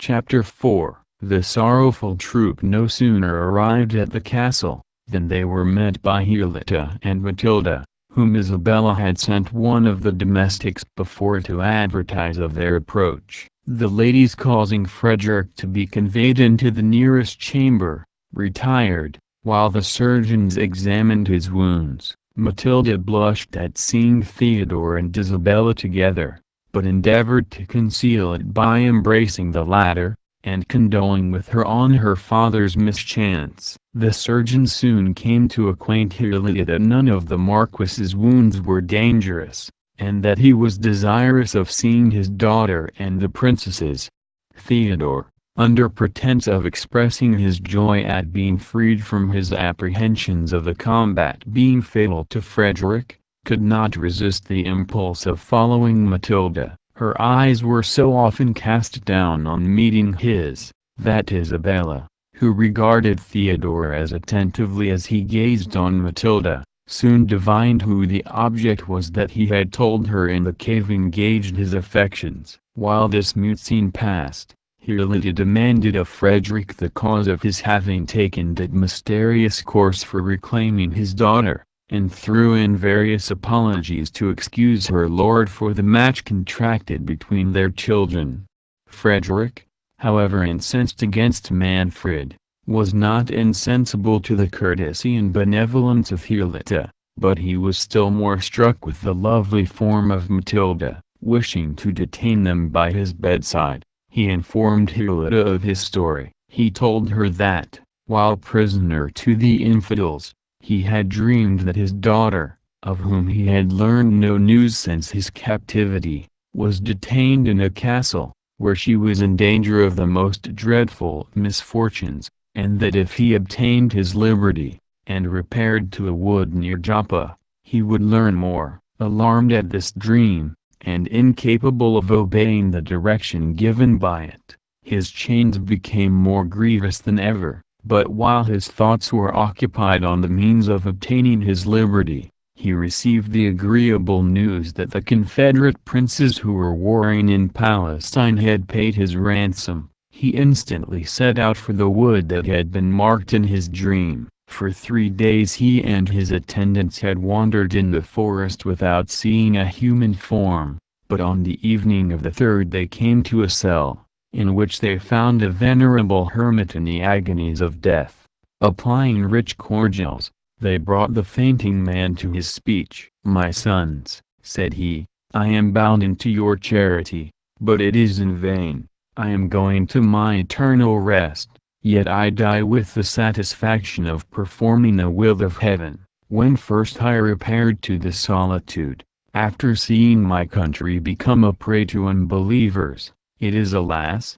Chapter 4 The sorrowful troop no sooner arrived at the castle, than they were met by Hippolyta and Matilda, whom Isabella had sent one of the domestics before to advertise of their approach. The ladies, causing Frederick to be conveyed into the nearest chamber, retired, while the surgeons examined his wounds. Matilda blushed at seeing Theodore and Isabella together, but endeavored to conceal it by embracing the latter, and condoling with her on her father's mischance. The surgeon soon came to acquaint Hippolyta that none of the Marquis's wounds were dangerous, and that he was desirous of seeing his daughter and the princesses. Theodore, under pretense of expressing his joy at being freed from his apprehensions of the combat being fatal to Frederick, could not resist the impulse of following Matilda. Her eyes were so often cast down on meeting his, that Isabella, who regarded Theodore as attentively as he gazed on Matilda, soon divined who the object was that he had told her in the cave engaged his affections. While this mute scene passed, Hippolyta demanded of Frederick the cause of his having taken that mysterious course for reclaiming his daughter, and threw in various apologies to excuse her lord for the match contracted between their children. Frederick, however incensed against Manfred, was not insensible to the courtesy and benevolence of Hippolyta, but he was still more struck with the lovely form of Matilda. Wishing to detain them by his bedside, he informed Hippolyta of his story. He told her that, while prisoner to the infidels, he had dreamed that his daughter, of whom he had learned no news since his captivity, was detained in a castle, where she was in danger of the most dreadful misfortunes, and that if he obtained his liberty, and repaired to a wood near Joppa, he would learn more. Alarmed at this dream, and incapable of obeying the direction given by it, his chains became more grievous than ever. But while his thoughts were occupied on the means of obtaining his liberty, he received the agreeable news that the Confederate princes who were warring in Palestine had paid his ransom. He instantly set out for the wood that had been marked in his dream. For 3 days he and his attendants had wandered in the forest without seeing a human form, but on the evening of the 3rd they came to a cell, in which they found a venerable hermit in the agonies of death. Applying rich cordials, they brought the fainting man to his speech. "My sons," said he, "I am bound into your charity, but it is in vain. I am going to my eternal rest, yet I die with the satisfaction of performing the will of heaven. When first I repaired to the solitude, after seeing my country become a prey to unbelievers, it is, alas,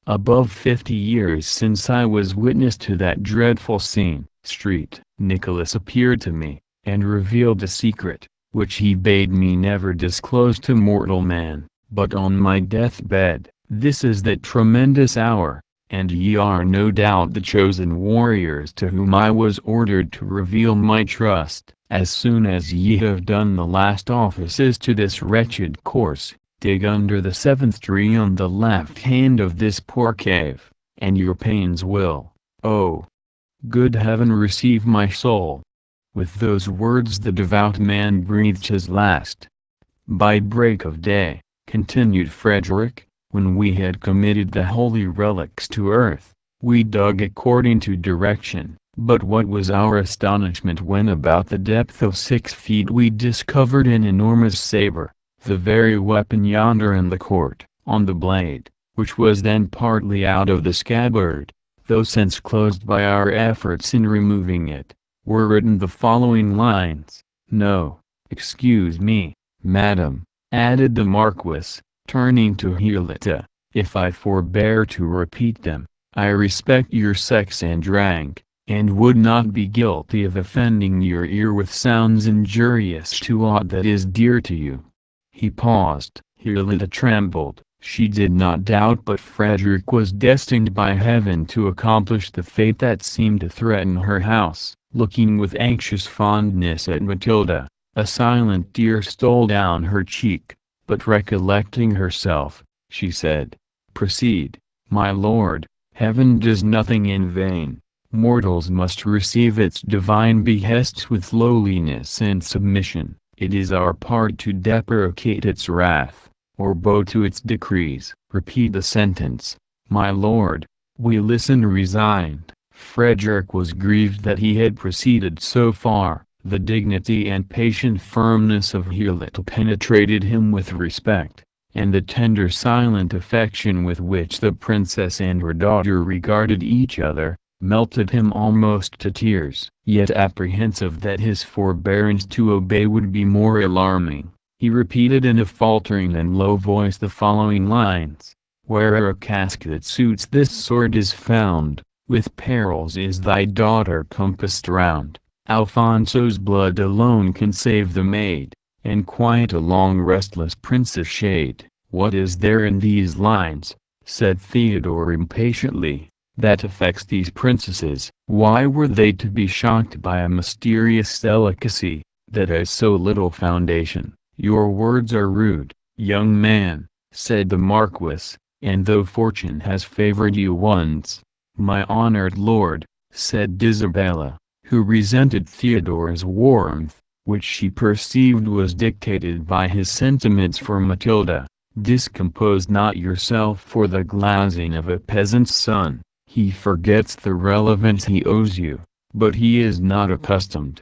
above 50 years since I was witness to that dreadful scene. Street. Nicholas appeared to me, and revealed a secret, which he bade me never disclose to mortal man, but on my deathbed. This is that tremendous hour, and ye are no doubt the chosen warriors to whom I was ordered to reveal my trust. As soon as ye have done the last offices to this wretched corse, dig under the 7th tree on the left hand of this poor cave, and your pains will, oh, good heaven, receive my soul." With those words the devout man breathed his last. "By break of day," continued Frederick, "when we had committed the holy relics to earth, we dug according to direction, but what was our astonishment when about the depth of 6 feet we discovered an enormous saber, the very weapon yonder in the court. On the blade, which was then partly out of the scabbard, though since closed by our efforts in removing it, were written the following lines. No, excuse me, madam," added the Marquis, turning to Hippolyta, "if I forbear to repeat them. I respect your sex and rank, and would not be guilty of offending your ear with sounds injurious to aught that is dear to you." He paused. Hippolyta trembled. She did not doubt but Frederick was destined by heaven to accomplish the fate that seemed to threaten her house. Looking with anxious fondness at Matilda, a silent tear stole down her cheek, but recollecting herself, she said, "Proceed." My lord, heaven does nothing in vain. Mortals must receive its divine behests with lowliness and submission. It is our part to deprecate its wrath, or bow to its decrees. Repeat the sentence. My lord, we listen resigned. Frederick was grieved that he had proceeded so far. The dignity and patient firmness of Hirlet penetrated him with respect, and the tender silent affection with which the princess and her daughter regarded each other, melted him almost to tears. Yet apprehensive that his forbearance to obey would be more alarming, he repeated in a faltering and low voice the following lines: "Where'er a casque that suits this sword is found, with perils is thy daughter compassed round. Alfonso's blood alone can save the maid, and quiet a long restless prince's shade." "What is there in these lines," said Theodore impatiently, "that affects these princesses? Why were they to be shocked by a mysterious delicacy, that has so little foundation?" "Your words are rude, young man," said the Marquis, "and though fortune has favored you once—" "My honored lord," said Isabella, who resented Theodore's warmth, which she perceived was dictated by his sentiments for Matilda, "discompose not yourself for the glazing of a peasant's son. He forgets the relevance he owes you, but he is not accustomed."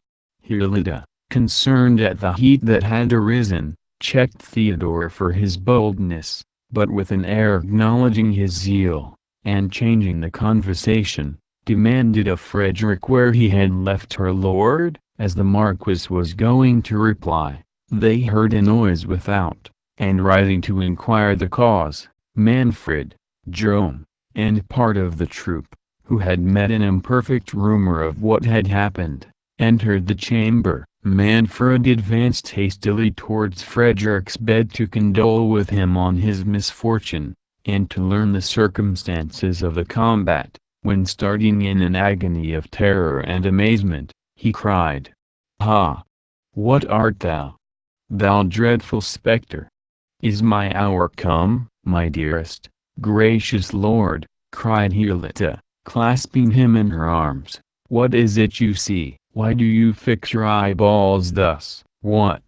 Hirlita, concerned at the heat that had arisen, checked Theodore for his boldness, but with an air acknowledging his zeal, and changing the conversation, demanded of Frederick where he had left her lord. As the Marquis was going to reply, they heard a noise without, and rising to inquire the cause, Manfred, Jerome, and part of the troop, who had met an imperfect rumor of what had happened, entered the chamber. Manfred advanced hastily towards Frederick's bed to condole with him on his misfortune, and to learn the circumstances of the combat, when starting in an agony of terror and amazement, he cried, "Ha! What art thou? Thou dreadful spectre! Is my hour come?" "My dearest, gracious lord," cried Hirlita, clasping him in her arms, "what is it you see? Why do you fix your eyeballs thus?" "What?"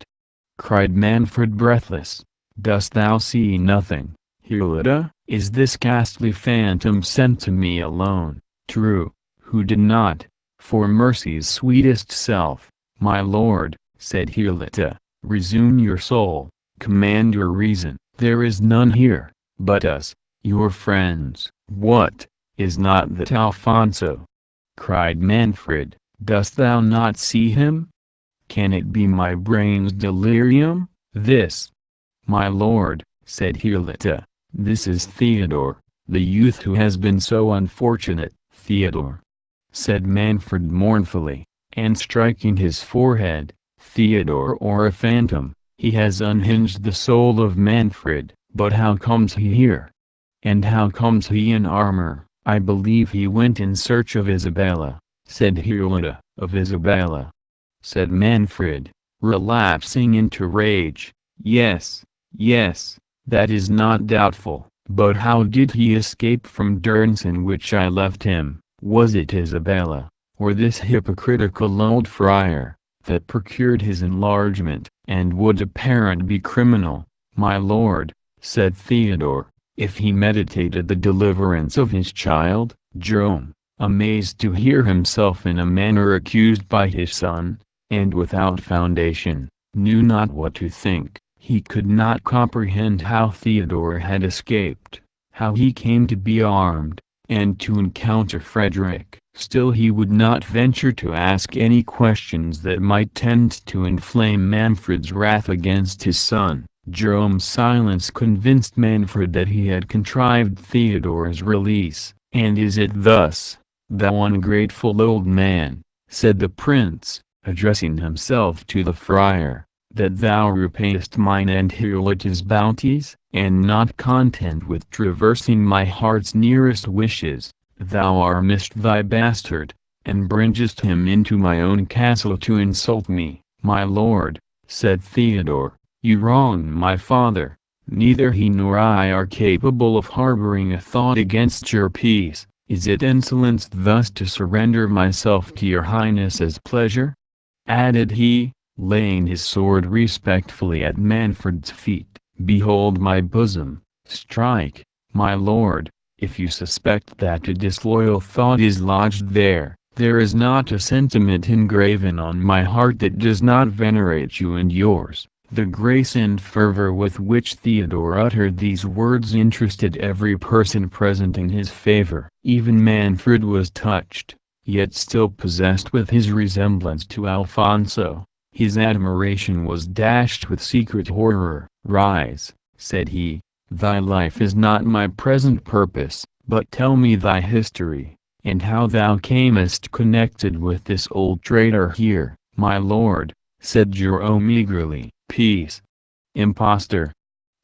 cried Manfred breathless. "Dost thou see nothing, Hirlita? Is this ghastly phantom sent to me alone?" "True, who did not? For mercy's sweetest self, my lord," said Hirlita, "resume your soul, command your reason. There is none here, but us, your friends." "What, is not that Alfonso?" cried Manfred. "Dost thou not see him? Can it be my brain's delirium, this?" "My lord," said Hirlita, "this is Theodore, the youth who has been so unfortunate." "Theodore," said Manfred mournfully, and striking his forehead, "Theodore or a phantom, he has unhinged the soul of Manfred. But how comes he here? And how comes he in armor?" "I believe he went in search of Isabella," said Hirlita. "Of Isabella?" said Manfred, relapsing into rage. "Yes, yes, that is not doubtful. But how did he escape from durance in which I left him? Was it Isabella, or this hypocritical old friar, that procured his enlargement? And would a parent be criminal?" "My lord," said Theodore, "if he meditated the deliverance of his child?" Jerome, amazed to hear himself in a manner accused by his son, and without foundation, knew not what to think. He could not comprehend how Theodore had escaped, how he came to be armed, and to encounter Frederick. Still he would not venture to ask any questions that might tend to inflame Manfred's wrath against his son. Jerome's silence convinced Manfred that he had contrived Theodore's release. "And is it thus, thou ungrateful old man," said the prince, addressing himself to the friar, "that thou repayest mine and Hirlita's bounties? And not content with traversing my heart's nearest wishes, thou armest thy bastard, and bringest him into my own castle to insult me?" "My lord," said Theodore, "you wrong my father, Neither he nor I are capable of harboring a thought against your peace. Is it insolence thus to surrender myself to your highness's pleasure?" added he, laying his sword respectfully at Manfred's feet. "Behold my bosom, strike, my lord, if you suspect that a disloyal thought is lodged there. There is not a sentiment engraven on my heart that does not venerate you and yours." The grace and fervor with which Theodore uttered these words interested every person present in his favor. Even Manfred was touched, yet still possessed with his resemblance to Alfonso. His admiration was dashed with secret horror. "Rise," said he, "thy life is not my present purpose, but tell me thy history, and how thou camest connected with this old traitor here." "My lord," said Jerome eagerly. "Peace." "Impostor,"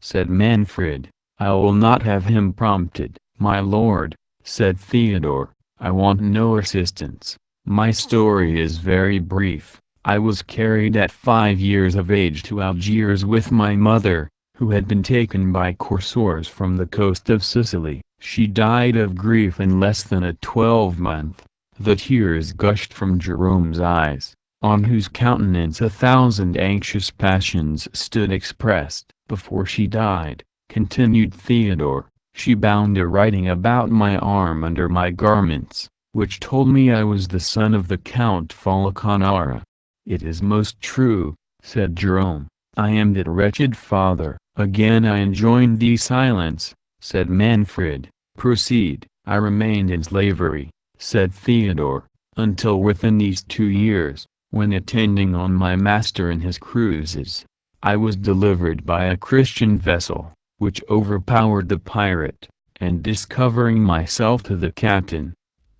said Manfred, "I will not have him prompted." "My lord," said Theodore, "I want no assistance. My story is very brief. I was carried at 5 years of age to Algiers with my mother, who had been taken by corsairs from the coast of Sicily. She died of grief in less than a 12-month. The tears gushed from Jerome's eyes, on whose countenance 1,000 anxious passions stood expressed. "Before she died," continued Theodore, "she bound a writing about my arm under my garments, which told me I was the son of the Count Falconara." "It is most true," said Jerome. "I am that wretched father." "Again I enjoin thee silence," said Manfred. "Proceed." "I remained in slavery," said Theodore, "until within these 2 years, when attending on my master in his cruises, I was delivered by a Christian vessel, which overpowered the pirate, and discovering myself to the captain,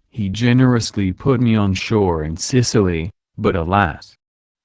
he generously put me on shore in Sicily. But alas!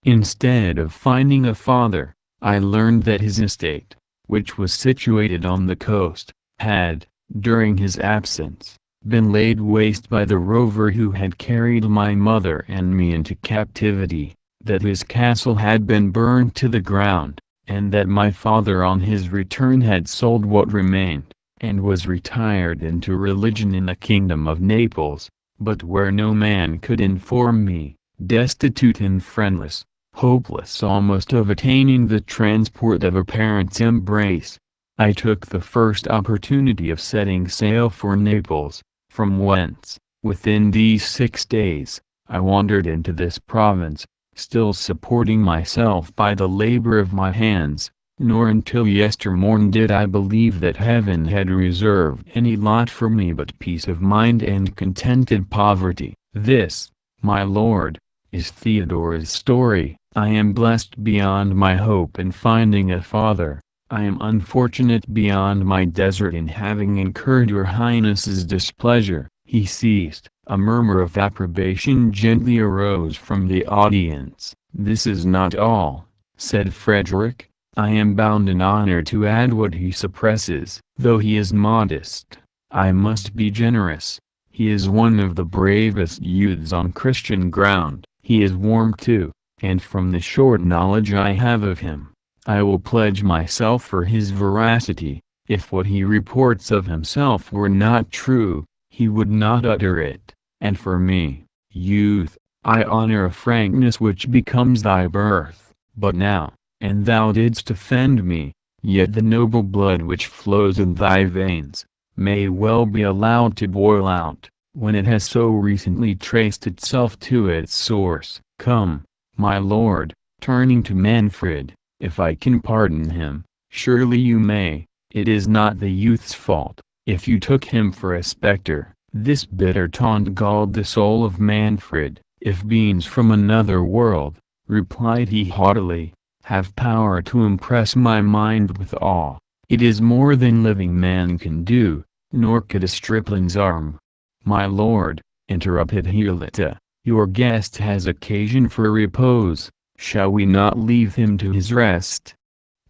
Instead of finding a father, I learned that his estate, which was situated on the coast, had, during his absence, been laid waste by the rover who had carried my mother and me into captivity, that his castle had been burned to the ground, and that my father on his return had sold what remained, and was retired into religion in the kingdom of Naples, but where no man could inform me, destitute and friendless, hopeless almost of attaining the transport of a parent's embrace, I took the first opportunity of setting sail for Naples, from whence, within these 6 days, I wandered into this province, still supporting myself by the labor of my hands, nor until yestermorn did I believe that heaven had reserved any lot for me but peace of mind and contented poverty. This, my lord, is Theodore's story. I am blessed beyond my hope in finding a father. I am unfortunate beyond my desert in having incurred your highness's displeasure." He ceased. A murmur of approbation gently arose from the audience. "This is not all," said Frederick. "I am bound in honor to add what he suppresses. Though he is modest, I must be generous. He is one of the bravest youths on Christian ground. He is warm too, and from the short knowledge I have of him, I will pledge myself for his veracity. If what he reports of himself were not true, he would not utter it. And for me, youth, I honor a frankness which becomes thy birth. But now, and thou didst offend me, yet the noble blood which flows in thy veins, may well be allowed to boil out, when it has so recently traced itself to its source. Come, my lord," turning to Manfred, "if I can pardon him, surely you may. It is not the youth's fault, if you took him for a spectre." This bitter taunt galled the soul of Manfred. "If beings from another world," replied he haughtily, "have power to impress my mind with awe, it is more than living man can do, nor could a stripling's arm." "My lord," interrupted Hirlita, "your guest has occasion for repose. Shall we not leave him to his rest?"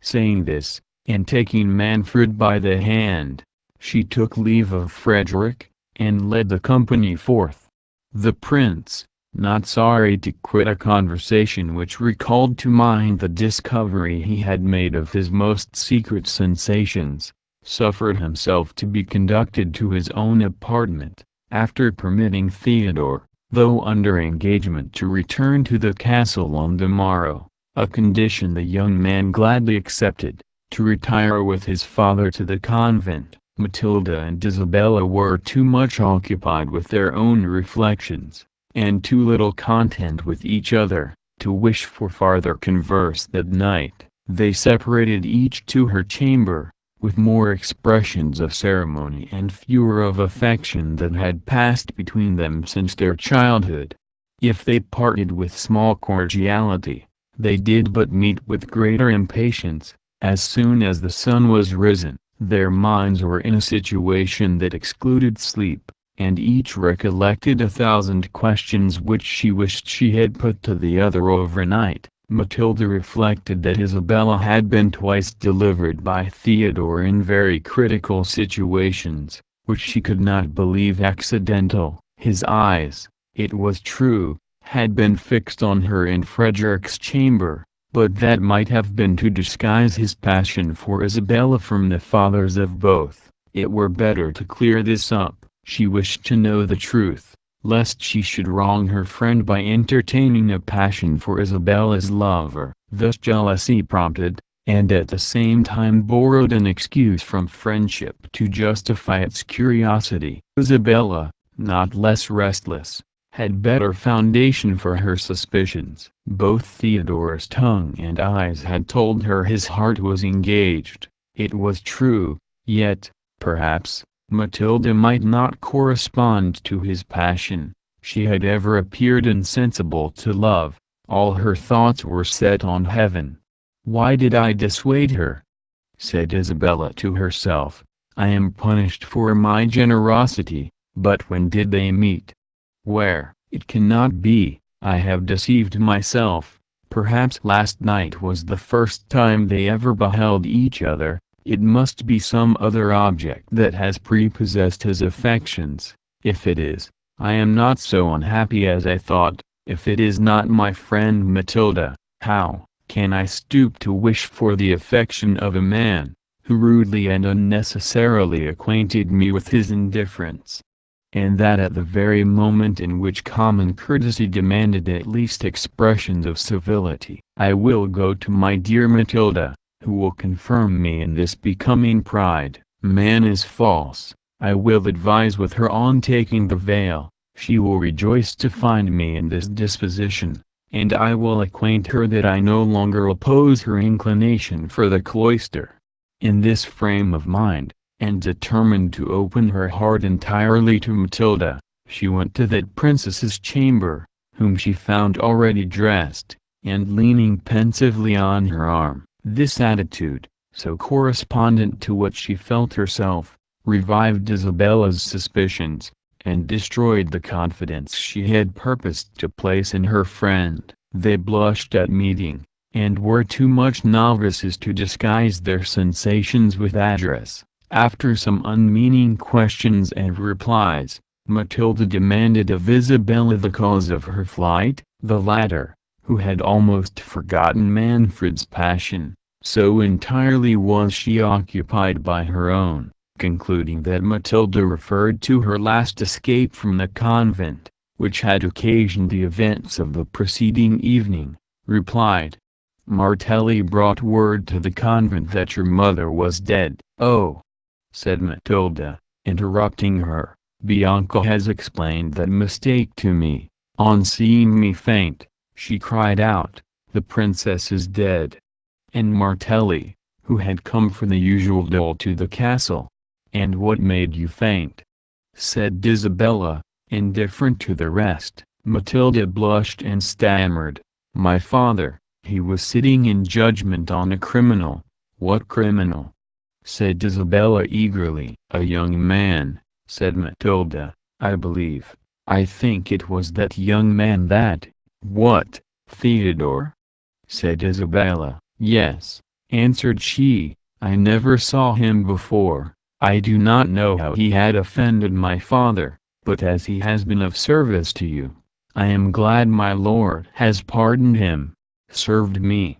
Saying this, and taking Manfred by the hand, she took leave of Frederick, and led the company forth. The prince, not sorry to quit a conversation which recalled to mind the discovery he had made of his most secret sensations, suffered himself to be conducted to his own apartment, after permitting Theodore, though under engagement to return to the castle on the morrow, a condition the young man gladly accepted, to retire with his father to the convent. Matilda and Isabella were too much occupied with their own reflections, and too little content with each other, to wish for farther converse that night. They separated each to her chamber, with more expressions of ceremony and fewer of affection than had passed between them since their childhood. If they parted with small cordiality, they did but meet with greater impatience. As soon as the sun was risen, their minds were in a situation that excluded sleep, and each recollected 1,000 questions which she wished she had put to the other overnight. Matilda reflected that Isabella had been twice delivered by Theodore in very critical situations, which she could not believe accidental. His eyes, it was true, had been fixed on her in Frederick's chamber, but that might have been to disguise his passion for Isabella from the fathers of both. It were better to clear this up. She wished to know the truth, lest she should wrong her friend by entertaining a passion for Isabella's lover. Thus jealousy prompted, and at the same time borrowed an excuse from friendship to justify its curiosity. Isabella, not less restless, had better foundation for her suspicions. Both Theodore's tongue and eyes had told her his heart was engaged. It was true, yet, perhaps, Matilda might not correspond to his passion. She had ever appeared insensible to love. All her thoughts were set on heaven. "Why did I dissuade her?" said Isabella to herself. "I am punished for my generosity, but when did they meet? Where? It cannot be. I have deceived myself. Perhaps last night was the first time they ever beheld each other. It must be some other object that has prepossessed his affections. If it is, I am not so unhappy as I thought. If it is not my friend Matilda, how can I stoop to wish for the affection of a man, who rudely and unnecessarily acquainted me with his indifference? And that at the very moment in which common courtesy demanded at least expressions of civility. I will go to my dear Matilda, who will confirm me in this becoming pride. Man is false. I will advise with her on taking the veil. She will rejoice to find me in this disposition, and I will acquaint her that I no longer oppose her inclination for the cloister." In this frame of mind, and determined to open her heart entirely to Matilda, she went to that princess's chamber, whom she found already dressed, and leaning pensively on her arm. This attitude, so correspondent to what she felt herself, revived Isabella's suspicions, and destroyed the confidence she had purposed to place in her friend. They blushed at meeting, and were too much novices to disguise their sensations with address. After some unmeaning questions and replies, Matilda demanded of Isabella the cause of her flight. The latter, who had almost forgotten Manfred's passion, so entirely was she occupied by her own, concluding that Matilda referred to her last escape from the convent, which had occasioned the events of the preceding evening, replied, "Martelli brought word to the convent that your mother was dead." "Oh," said Matilda, interrupting her, "Bianca has explained that mistake to me. On seeing me faint, she cried out, 'The princess is dead!' And Martelli, who had come for the usual dole to the castle." "And what made you faint?" said Isabella, indifferent to the rest. Matilda blushed and stammered, "My father, he was sitting in judgment on a criminal." "What criminal?" said Isabella eagerly. "A young man," said Matilda, "I believe. I think it was that young man that—" "What, Theodore?" said Isabella. "Yes," answered she, "I never saw him before. I do not know how he had offended my father, but as he has been of service to you, "I am glad my lord has pardoned him." "Served me,"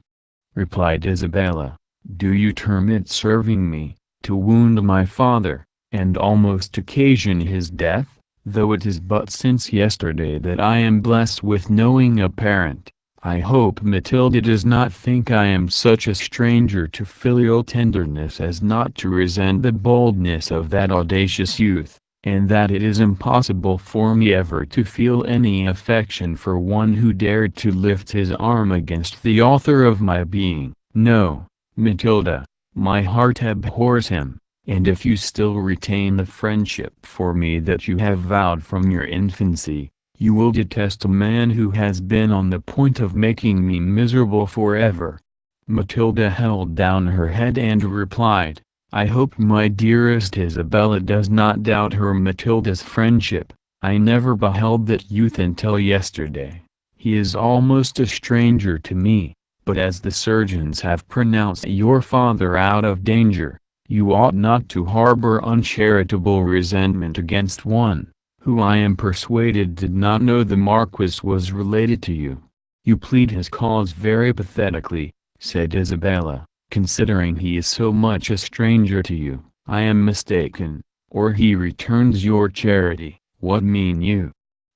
replied Isabella. "Do you term it serving me, to wound my father, and almost occasion his death, though it is but since yesterday that I am blessed with knowing a parent? I hope Matilda does not think I am such a stranger to filial tenderness as not to resent the boldness of that audacious youth, and that it is impossible for me ever to feel any affection for one who dared to lift his arm against the author of my being. No, Matilda, my heart abhors him, and if you still retain the friendship for me that you have vowed from your infancy, you will detest a man who has been on the point of making me miserable forever." Matilda held down her head and replied, "I hope my dearest Isabella does not doubt her Matilda's friendship. I never beheld that youth until yesterday. He is almost a stranger to me, but as the surgeons have pronounced your father out of danger, you ought not to harbor uncharitable resentment against one who I am persuaded did not know the Marquis was related to you." "You plead his cause very pathetically," said Isabella, "considering he is so much a stranger to you." "I am mistaken, or he returns your charity." "What mean you?"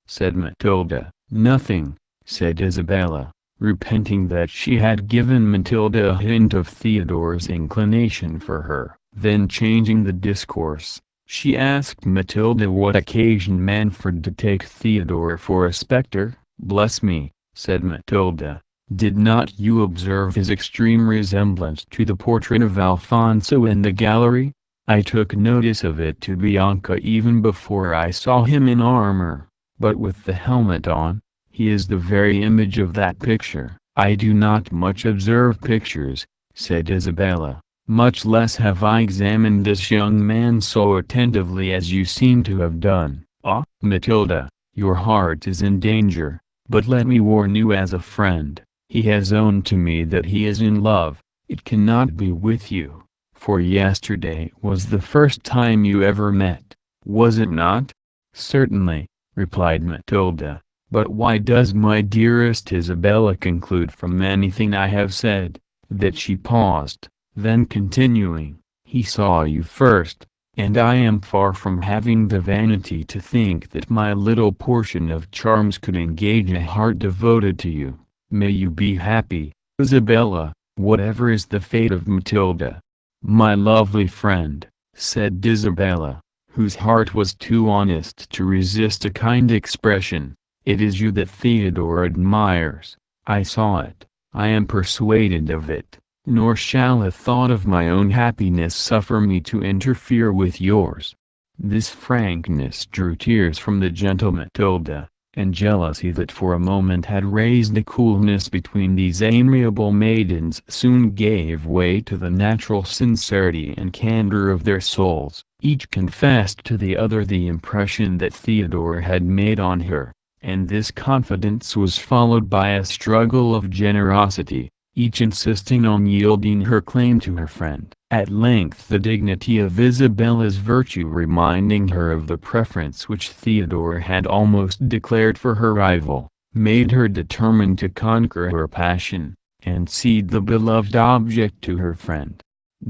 said Matilda. "Nothing," said Isabella, repenting that she had given Matilda a hint of Theodore's inclination for her. Then changing the discourse, she asked Matilda what occasioned Manfred to take Theodore for a spectre. "Bless me," said Matilda, "did not you observe his extreme resemblance to the portrait of Alfonso in the gallery? I took notice of it to Bianca even before I saw him in armor, but with the helmet on, he is the very image of that picture." "I do not much observe pictures," said Isabella, "much less have I examined this young man so attentively as you seem to have done." "Ah, Matilda, your heart is in danger, but let me warn you as a friend, he has owned to me that he is in love. It cannot be with you, for yesterday was the first time you ever met, was it not?" "Certainly," replied Matilda, "but why does my dearest Isabella conclude from anything I have said?" That she paused. Then continuing, "He saw you first, and I am far from having the vanity to think that my little portion of charms could engage a heart devoted to you. May you be happy, Isabella, whatever is the fate of Matilda." "My lovely friend," said Isabella, whose heart was too honest to resist a kind expression, "it is you that Theodore admires. I saw it, I am persuaded of it. Nor shall a thought of my own happiness suffer me to interfere with yours." This frankness drew tears from the gentle Matilda, and jealousy that for a moment had raised a coolness between these amiable maidens soon gave way to the natural sincerity and candor of their souls. Each confessed to the other the impression that Theodore had made on her, and this confidence was followed by a struggle of generosity, each insisting on yielding her claim to her friend. At length the dignity of Isabella's virtue reminding her of the preference which Theodore had almost declared for her rival, made her determined to conquer her passion, and cede the beloved object to her friend.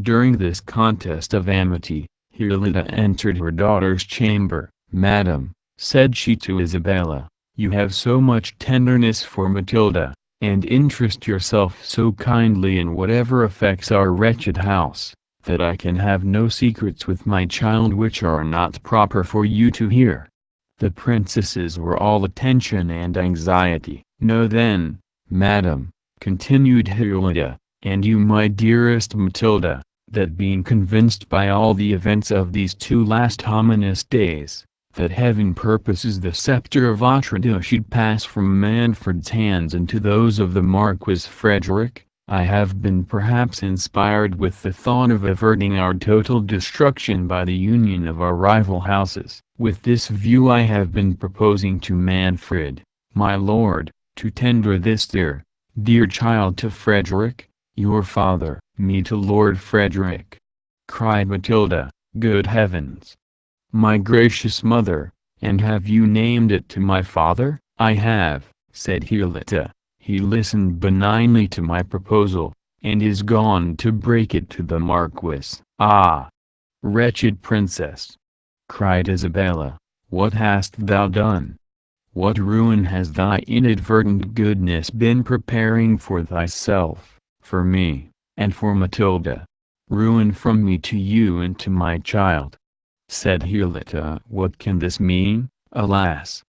During this contest of amity, Hippolyta entered her daughter's chamber. "Madam," said she to Isabella, "you have so much tenderness for Matilda, and interest yourself so kindly in whatever affects our wretched house, that I can have no secrets with my child which are not proper for you to hear." The princesses were all attention and anxiety. "Know then, madam," continued Hippolyta, "and you my dearest Matilda, that being convinced by all the events of these 2 last ominous days, that heaven purposes the scepter of Otranto should pass from Manfred's hands into those of the Marquis Frederick, I have been perhaps inspired with the thought of averting our total destruction by the union of our rival houses. With this view I have been proposing to Manfred, my lord, to tender this dear child to Frederick, your father." "Me to Lord Frederick!" cried Matilda. "Good heavens! My gracious mother, and have you named it to my father?" "I have," said Hirlita. "He listened benignly to my proposal, and is gone to break it to the Marquis." "Ah! Wretched princess!" cried Isabella, "what hast thou done? What ruin has thy inadvertent goodness been preparing for thyself, for me, and for Matilda? Ruin from me to you and to my child," said Hirlita. "What can this mean?" "Alas!"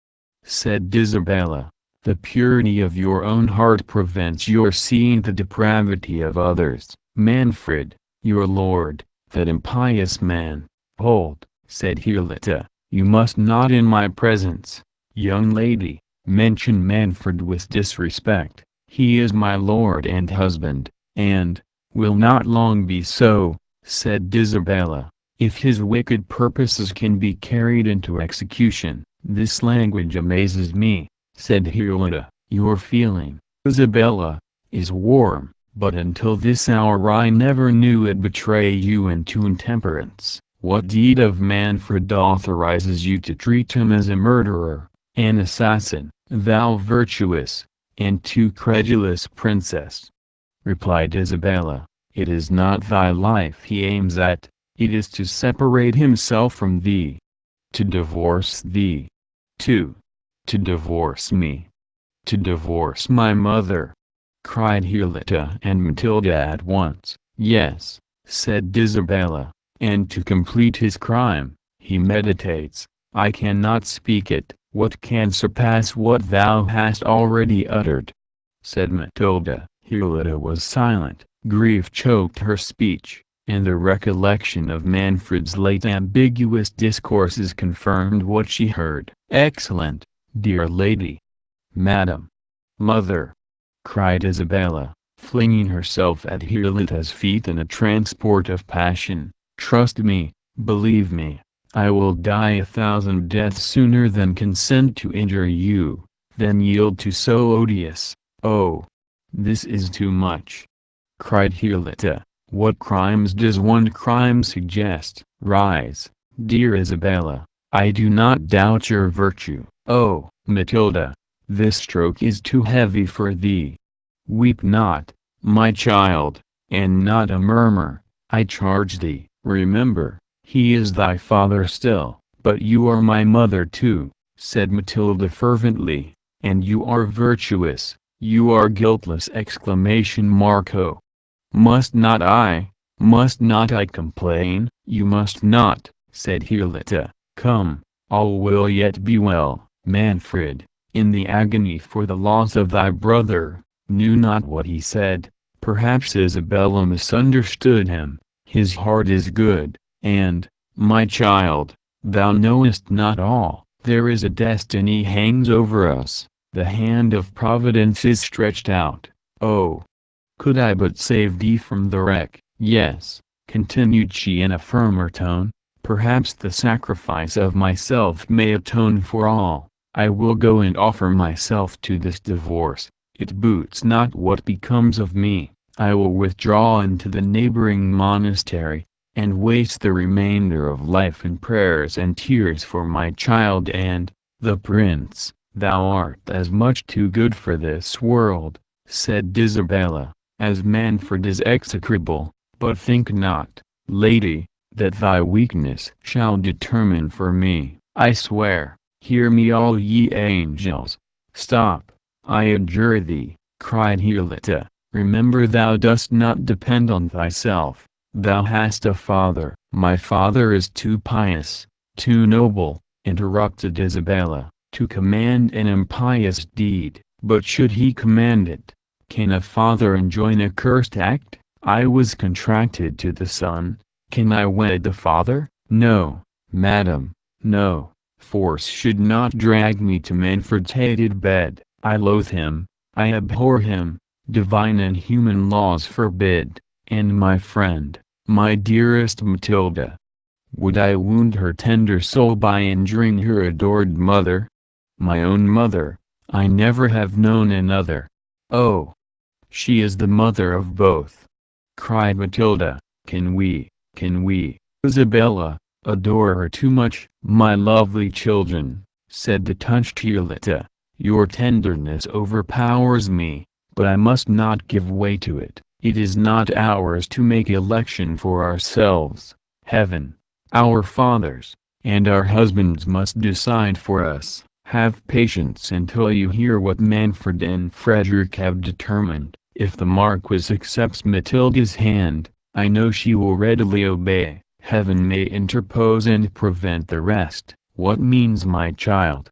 said Isabella, "the purity of your own heart prevents your seeing the depravity of others. Manfred, your lord, that impious man." "Hold," said Hirlita, "you must not in my presence, young lady, mention Manfred with disrespect. He is my lord and husband, and will not long be so," said Isabella, "if his wicked purposes can be carried into execution." "This language amazes me," said Hirlita. "Your feeling, Isabella, is warm, but until this hour I never knew it betray you into intemperance. What deed of Manfred authorizes you to treat him as a murderer, an assassin?" "Thou virtuous, and too credulous princess," replied Isabella, "it is not thy life he aims at, it is to separate himself from thee. To divorce thee. To divorce me. To divorce my mother," cried Hirlita and Matilda at once. "Yes," said Isabella, "and to complete his crime, he meditates, I cannot speak it." "What can surpass what thou hast already uttered?" said Matilda. Hirlita was silent. Grief choked her speech, and the recollection of Manfred's late ambiguous discourses confirmed what she heard. "Excellent, dear lady!" "Madam! Mother!" cried Isabella, flinging herself at Hirlita's feet in a transport of passion. "Trust me, believe me, I will die 1,000 deaths sooner than consent to injure you, than yield to so odious—" "Oh! This is too much!" cried Hirlita. "What crimes does one crime suggest?" "Rise, dear Isabella, I do not doubt your virtue." "Oh, Matilda, this stroke is too heavy for thee. Weep not, my child, and not a murmur, I charge thee. Remember, he is thy father still." "But you are my mother too," said Matilda fervently, "and you are virtuous, you are guiltless!" "Oh! Must not I complain?" "You must not," said Hirlita. "Come, all will yet be well." Manfred, in the agony for the loss of thy brother, knew not what he said. Perhaps Isabella misunderstood him. His heart is good, and, my child, thou knowest not all. There is a destiny hangs over us, the hand of Providence is stretched out. Oh! Could I but save thee from the wreck! Yes," continued she in a firmer tone, "perhaps the sacrifice of myself may atone for all. I will go and offer myself to this divorce. It boots not what becomes of me. I will withdraw into the neighboring monastery, and waste the remainder of life in prayers and tears for my child and the prince." "Thou art as much too good for this world," said Isabella, "as Manfred is execrable, but think not, lady, that thy weakness shall determine for me. I swear, hear me all ye angels." "Stop, I adjure thee," cried Hirlita. "Remember thou dost not depend on thyself, thou hast a father." "My father is too pious, too noble," interrupted Isabella, "to command an impious deed." "But should he command it, can a father enjoin a cursed act? I was contracted to the son, can I wed the father? No, madam, no. Force should not drag me to Manfred's hated bed. I loathe him, I abhor him, divine and human laws forbid. And my friend, my dearest Matilda, would I wound her tender soul by injuring her adored mother? My own mother, I never have known another. Oh! She is the mother of both," cried Matilda. Can we, Isabella, adore her too much?" "My lovely children," said the touched Hirlita, Your tenderness overpowers me, but I must not give way to it. It is not ours to make election for ourselves. Heaven, our fathers, and our husbands must decide for us. Have patience until you hear what Manfred and Frederick have determined. If the Marquis accepts Matilda's hand, I know she will readily obey. Heaven may interpose and prevent the rest. What means my child?"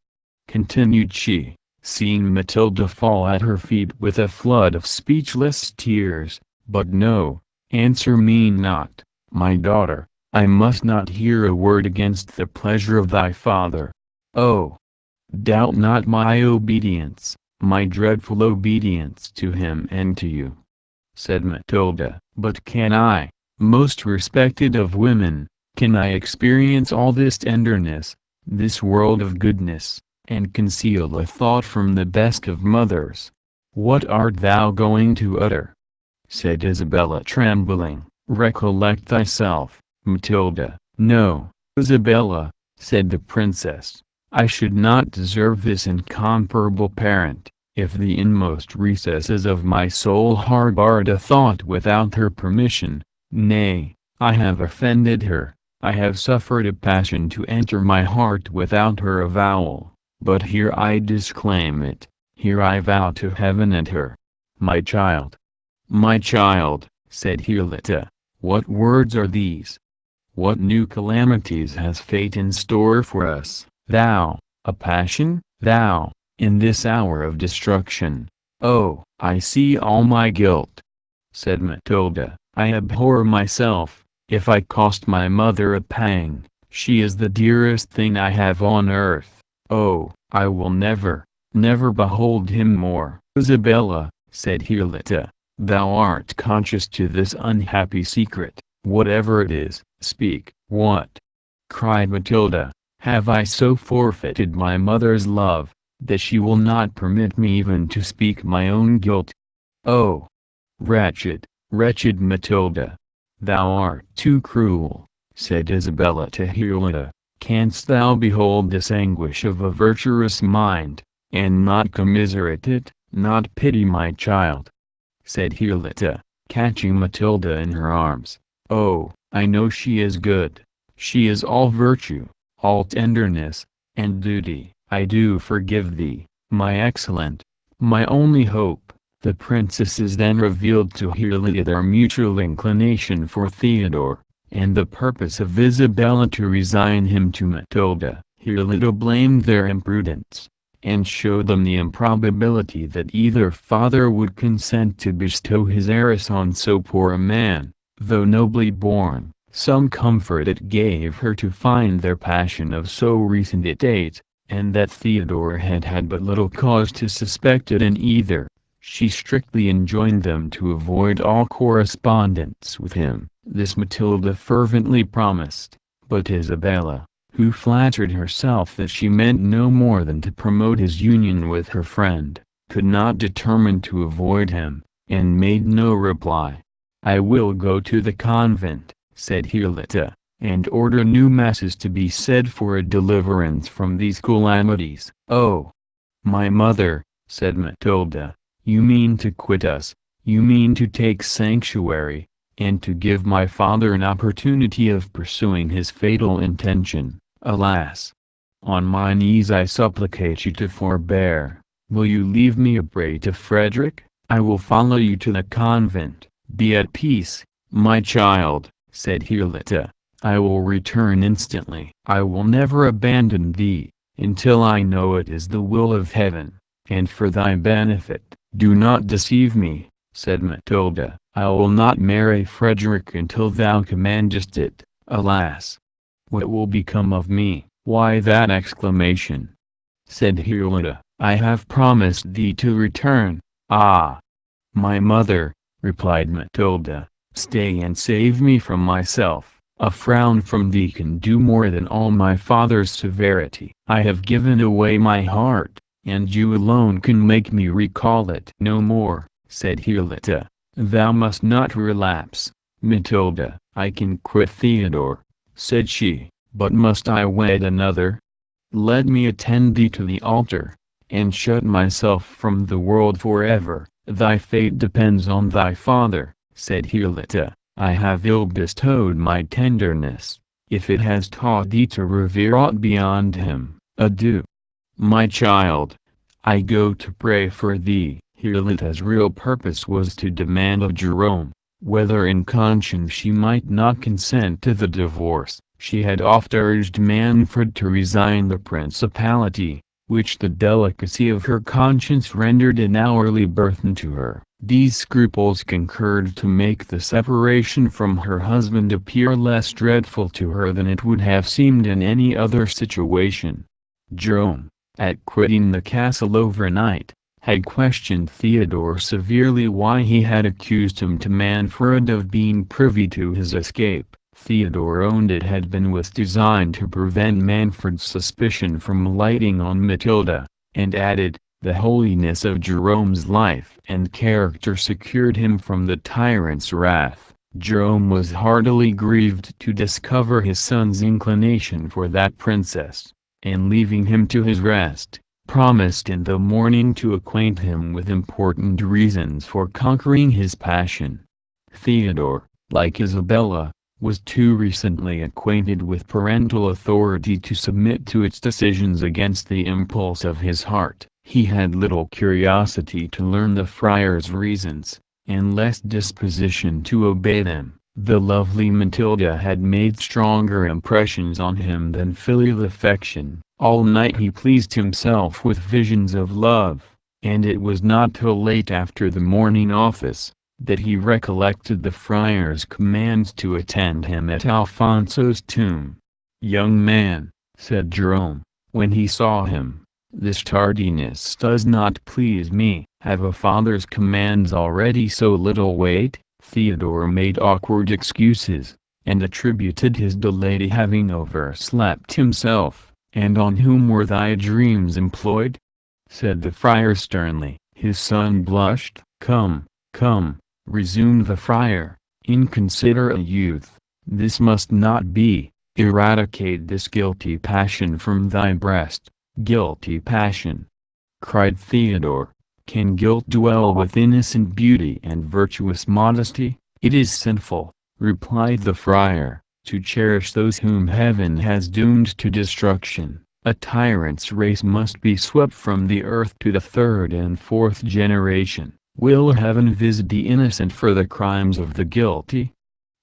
continued she, seeing Matilda fall at her feet with a flood of speechless tears. "But no, answer me not, my daughter. I must not hear a word against the pleasure of thy father. Oh, doubt not my obedience, my dreadful obedience to him and to you," said Matilda. "But can I, most respected of women, can I experience all this tenderness, this world of goodness, and conceal a thought from the best of mothers?" "What art thou going to utter?" said Isabella trembling. "Recollect thyself, Matilda." "No, Isabella," said the princess, "I should not deserve this incomparable parent, if the inmost recesses of my soul harbored a thought without her permission. Nay, I have offended her, I have suffered a passion to enter my heart without her avowal, but here I disclaim it, here I vow to heaven and her. My child." "My child," said Hirlita, "what words are these? What new calamities has fate in store for us? Thou, a passion? Thou, in this hour of destruction? Oh, I see all my guilt," said Matilda. "I abhor myself, if I cost my mother a pang. She is the dearest thing I have on earth. Oh, I will never, never behold him more." "Isabella," said Hirlita, "thou art conscious to this unhappy secret. Whatever it is, speak." "What?" cried Matilda. "Have I so forfeited my mother's love, that she will not permit me even to speak my own guilt? Oh, wretched, wretched Matilda! Thou art too cruel," said Isabella to Hirlita. "Canst thou behold this anguish of a virtuous mind, and not commiserate it, not pity my child?" said Hirlita, catching Matilda in her arms. "Oh, I know she is good. She is all virtue, all tenderness, and duty. I do forgive thee, my excellent, my only hope." The princesses then revealed to Hirlita their mutual inclination for Theodore, and the purpose of Isabella to resign him to Matilda. Hirlita blamed their imprudence, and showed them the improbability that either father would consent to bestow his heiress on so poor a man, though nobly born. Some comfort it gave her to find their passion of so recent a date, and that Theodore had had but little cause to suspect it in either. She strictly enjoined them to avoid all correspondence with him. This Matilda fervently promised, but Isabella, who flattered herself that she meant no more than to promote his union with her friend, could not determine to avoid him, and made no reply. "I will go to the convent," said Hirlita, "and order new masses to be said for a deliverance from these calamities." "Oh, my mother," said Matilda, "you mean to quit us, you mean to take sanctuary, and to give my father an opportunity of pursuing his fatal intention. Alas! On my knees I supplicate you to forbear. Will you leave me a prey to Frederick? I will follow you to the convent." "Be at peace, my child," said Hirlita. "I will return instantly. I will never abandon thee, until I know it is the will of heaven, and for thy benefit." "Do not deceive me," said Matilda. "I will not marry Frederick until thou commandest it. Alas! What will become of me?" "Why that exclamation?" said Hirlita. "I have promised thee to return." "Ah! my mother," replied Matilda, "stay and save me from myself. A frown from thee can do more than all my father's severity. I have given away my heart, and you alone can make me recall it." "No more," said Hirlita. "Thou must not relapse, Matilda." "I can quit Theodore," said she, "but must I wed another? Let me attend thee to the altar, and shut myself from the world forever. Thy fate depends on thy father, said Hippolyta. I have ill bestowed my tenderness, if it has taught thee to revere aught beyond him. Adieu, my child. I go to pray for thee. Hippolyta's real purpose was to demand of Jerome, whether in conscience she might not consent to the divorce. She had oft urged Manfred to resign the principality, which the delicacy of her conscience rendered an hourly burthen to her. These scruples concurred to make the separation from her husband appear less dreadful to her than it would have seemed in any other situation. Jerome, at quitting the castle overnight, had questioned Theodore severely why he had accused him to Manfred of being privy to his escape. Theodore owned it had been with design to prevent Manfred's suspicion from lighting on Matilda, and added, the holiness of Jerome's life and character secured him from the tyrant's wrath. Jerome was heartily grieved to discover his son's inclination for that princess, and leaving him to his rest, promised in the morning to acquaint him with important reasons for conquering his passion. Theodore, like Isabella, was too recently acquainted with parental authority to submit to its decisions against the impulse of his heart. He had little curiosity to learn the friar's reasons, and less disposition to obey them. The lovely Matilda had made stronger impressions on him than filial affection. All night he pleased himself with visions of love, and it was not till late after the morning office that he recollected the friar's commands to attend him at Alfonso's tomb. Young man, said Jerome, when he saw him, this tardiness does not please me. Have a father's commands already so little weight? Theodore made awkward excuses, and attributed his delay to having overslept himself. And on whom were thy dreams employed? Said the friar sternly. His son blushed. Come, come, resumed the friar, inconsiderate youth, this must not be. Eradicate this guilty passion from thy breast. Guilty passion, cried Theodore. Can guilt dwell with innocent beauty and virtuous modesty? It is sinful, replied the friar, to cherish those whom heaven has doomed to destruction. A tyrant's race must be swept from the earth to the third and fourth generation. Will heaven visit the innocent for the crimes of the guilty?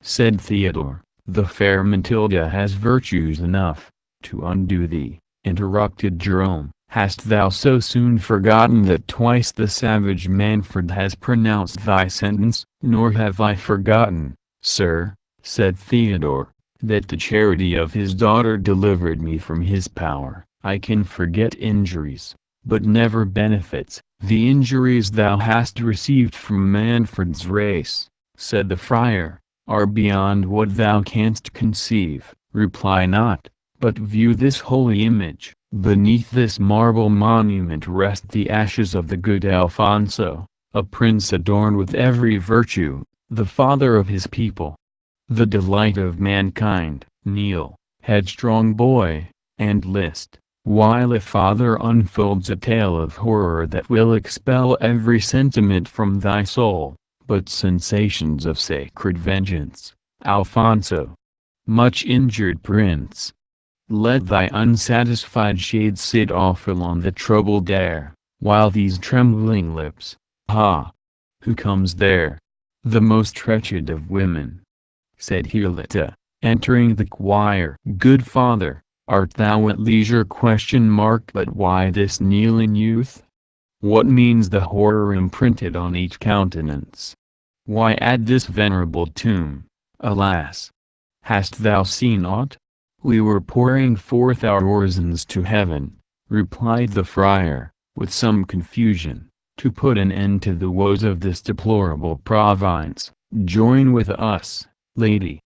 Said Theodore. The fair Matilda has virtues enough to undo thee, interrupted Jerome. Hast thou so soon forgotten that twice the savage Manfred has pronounced thy sentence? Nor have I forgotten, sir, said Theodore, that the charity of his daughter delivered me from his power. I can forget injuries, but never benefits. The injuries thou hast received from Manfred's race, said the friar, are beyond what thou canst conceive. Reply not, but view this holy image. Beneath this marble monument rest the ashes of the good Alfonso, a prince adorned with every virtue, the father of his people, the delight of mankind. Kneel, headstrong boy, and list, while a father unfolds a tale of horror that will expel every sentiment from thy soul, but sensations of sacred vengeance. Alfonso, much injured prince, let thy unsatisfied shade sit awful on the troubled air, while these trembling lips, who comes there? The most wretched of women, said Hippolyta, entering the choir. Good father, art thou at leisure? But why this kneeling youth? What means the horror imprinted on each countenance? Why at this venerable tomb? Alas! Hast thou seen aught? We were pouring forth our orisons to heaven, replied the friar, with some confusion, to put an end to the woes of this deplorable province. Join with us, lady.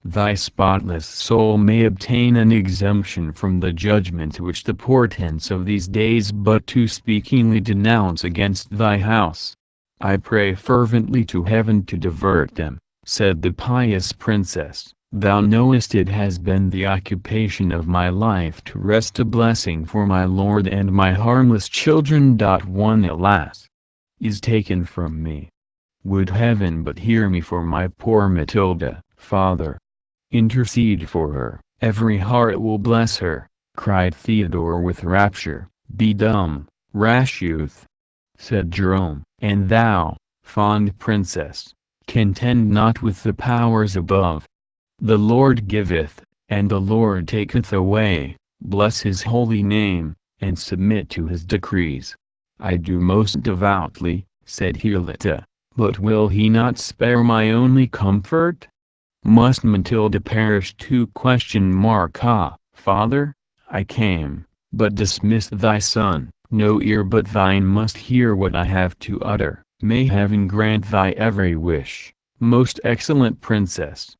Thy spotless soul may obtain an exemption from the judgment which the portents of these days but too speakingly denounce against thy house. I pray fervently to heaven to divert them, said the pious princess, Thou knowest it has been the occupation of my life to wrest a blessing for my lord and my harmless children. One, alas, is taken from me. Would heaven but hear me for my poor Matilda, father. Intercede for her, every heart will bless her, cried Theodore with rapture. Be dumb, rash youth, said Jerome. And thou, fond princess, contend not with the powers above. The Lord giveth, and the Lord taketh away. Bless his holy name, and submit to his decrees. I do most devoutly, said Hirlita, but will he not spare my only comfort? Must Matilda perish too? Ah, father, I came, but dismiss thy son. No ear but thine must hear what I have to utter. May heaven grant thy every wish, most excellent princess,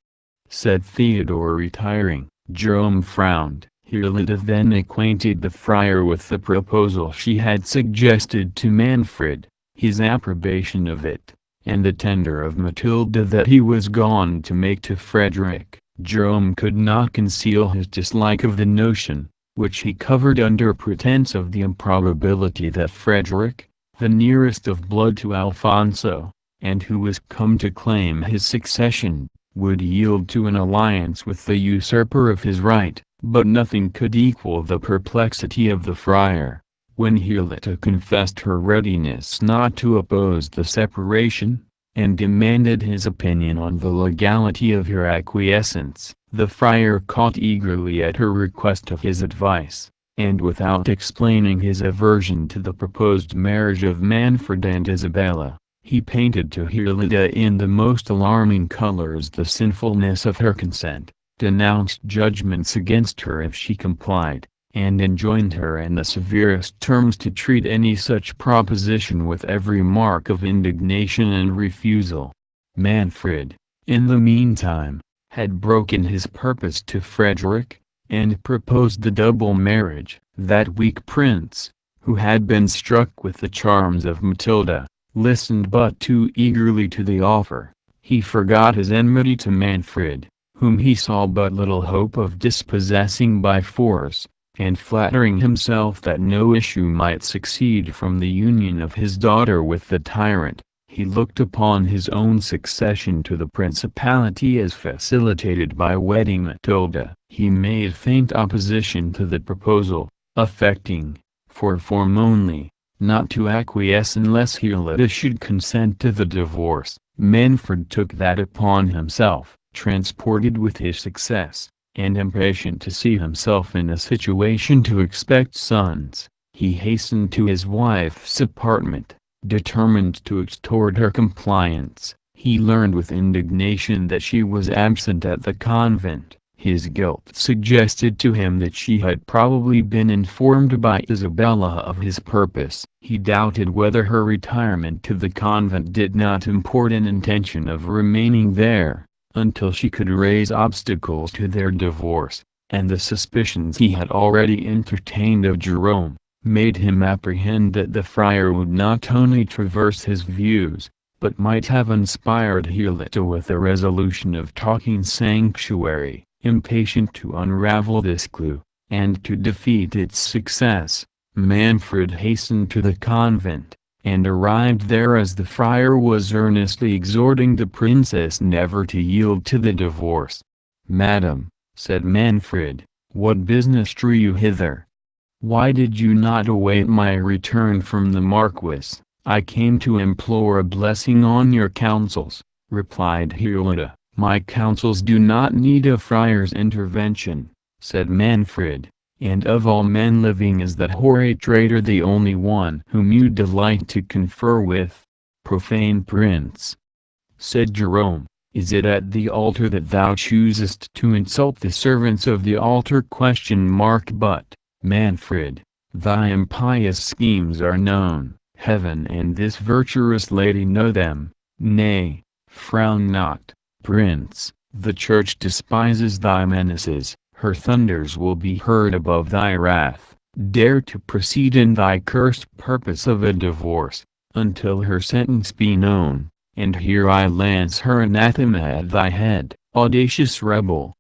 said Theodore, retiring. Jerome frowned. Hirlita then acquainted the friar with the proposal she had suggested to Manfred, his approbation of it, and the tender of Matilda that he was gone to make to Frederick. Jerome could not conceal his dislike of the notion, which he covered under pretense of the improbability that Frederick, the nearest of blood to Alfonso, and who was come to claim his succession, would yield to an alliance with the usurper of his right. But nothing could equal the perplexity of the friar, when Hirlita confessed her readiness not to oppose the separation, and demanded his opinion on the legality of her acquiescence. The friar caught eagerly at her request of his advice, and without explaining his aversion to the proposed marriage of Manfred and Isabella, he painted to Hirlita in the most alarming colors the sinfulness of her consent, denounced judgments against her if she complied, and enjoined her in the severest terms to treat any such proposition with every mark of indignation and refusal. Manfred, in the meantime, had broken his purpose to Frederick, and proposed the double marriage. That weak prince, who had been struck with the charms of Matilda, listened but too eagerly to the offer. He forgot his enmity to Manfred, whom he saw but little hope of dispossessing by force, and flattering himself that no issue might succeed from the union of his daughter with the tyrant, he looked upon his own succession to the principality as facilitated by wedding Matilda. He made faint opposition to the proposal, affecting, for form only, not to acquiesce unless Hirlita should consent to the divorce. Manfred took that upon himself. Transported with his success, and impatient to see himself in a situation to expect sons, he hastened to his wife's apartment, determined to extort her compliance. He learned with indignation that she was absent at the convent. His guilt suggested to him that she had probably been informed by Isabella of his purpose. He doubted whether her retirement to the convent did not import an intention of remaining there until she could raise obstacles to their divorce, and the suspicions he had already entertained of Jerome, made him apprehend that the friar would not only traverse his views, but might have inspired Hirlita with the resolution of talking sanctuary. Impatient to unravel this clue, and to defeat its success, Manfred hastened to the convent, and arrived there as the friar was earnestly exhorting the princess never to yield to the divorce. "Madam," said Manfred, "what business drew you hither? Why did you not await my return from the Marquis?" "I came to implore a blessing on your counsels," replied Hirlita. "My counsels do not need a friar's intervention," said Manfred. "And of all men living is that horrid traitor the only one whom you delight to confer with." "Profane prince," said Jerome, "is it at the altar that thou choosest to insult the servants of the altar? But, Manfred, thy impious schemes are known. Heaven and this virtuous lady know them. Nay, frown not, prince, the church despises thy menaces. Her thunders will be heard above thy wrath. Dare to proceed in thy cursed purpose of a divorce, until her sentence be known, and here I lance her anathema at thy head." Audacious rebel,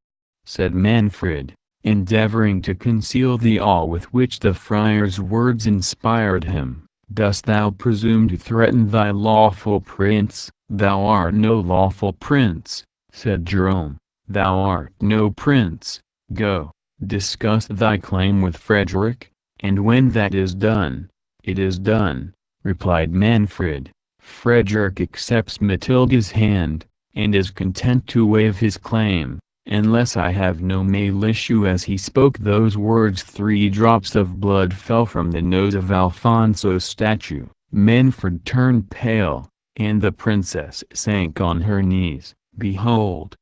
said Manfred, endeavoring to conceal the awe with which the friar's words inspired him. Dost thou presume to threaten thy lawful prince? Thou art no lawful prince, said Jerome. Thou art no prince. Go, discuss thy claim with Frederick, and when that is done, it is done, replied Manfred. Frederick accepts Matilda's hand, and is content to waive his claim, unless I have no male issue. As he spoke those words 3 drops of blood fell from the nose of Alfonso's statue. Manfred turned pale, and the princess sank on her knees. Behold,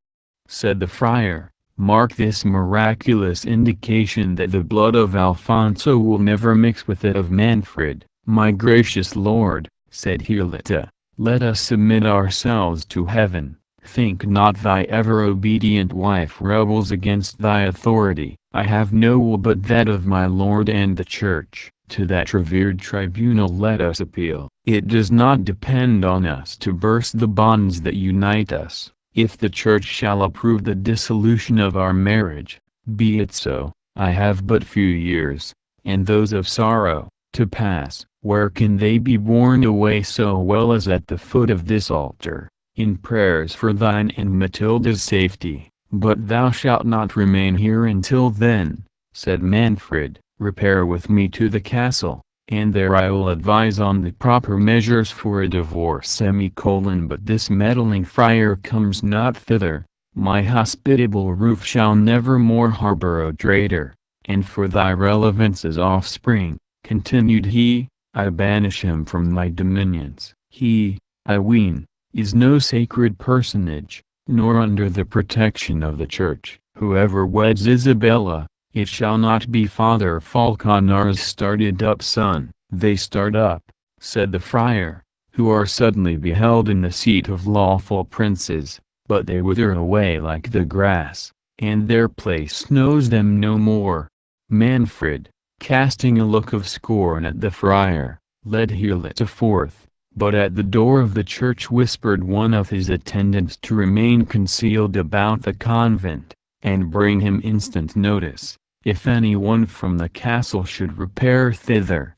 said the friar, mark this miraculous indication that the blood of Alfonso will never mix with it of Manfred. My gracious lord, said Hippolyta, let us submit ourselves to heaven. Think not thy ever-obedient wife rebels against thy authority. I have no will but that of my lord and the church. To that revered tribunal let us appeal. It does not depend on us to burst the bonds that unite us. If the church shall approve the dissolution of our marriage, be it so. I have but few years, and those of sorrow, to pass. Where can they be borne away so well as at the foot of this altar, in prayers for thine and Matilda's safety? But thou shalt not remain here until then, said Manfred. Repair with me to the castle, and there I will advise on the proper measures for a divorce. But this meddling friar comes not thither. My hospitable roof shall never more harbor a traitor. And for thy relevance's offspring, continued he, I banish him from my dominions. He, I ween, is no sacred personage, nor under the protection of the church. Whoever weds Isabella, it shall not be Father Falconar's started-up son. They start up, said the friar, who are suddenly beheld in the seat of lawful princes, but they wither away like the grass, and their place knows them no more. Manfred, casting a look of scorn at the friar, led Hippolyta forth, but at the door of the church whispered one of his attendants to remain concealed about the convent, and bring him instant notice, if any one from the castle should repair thither.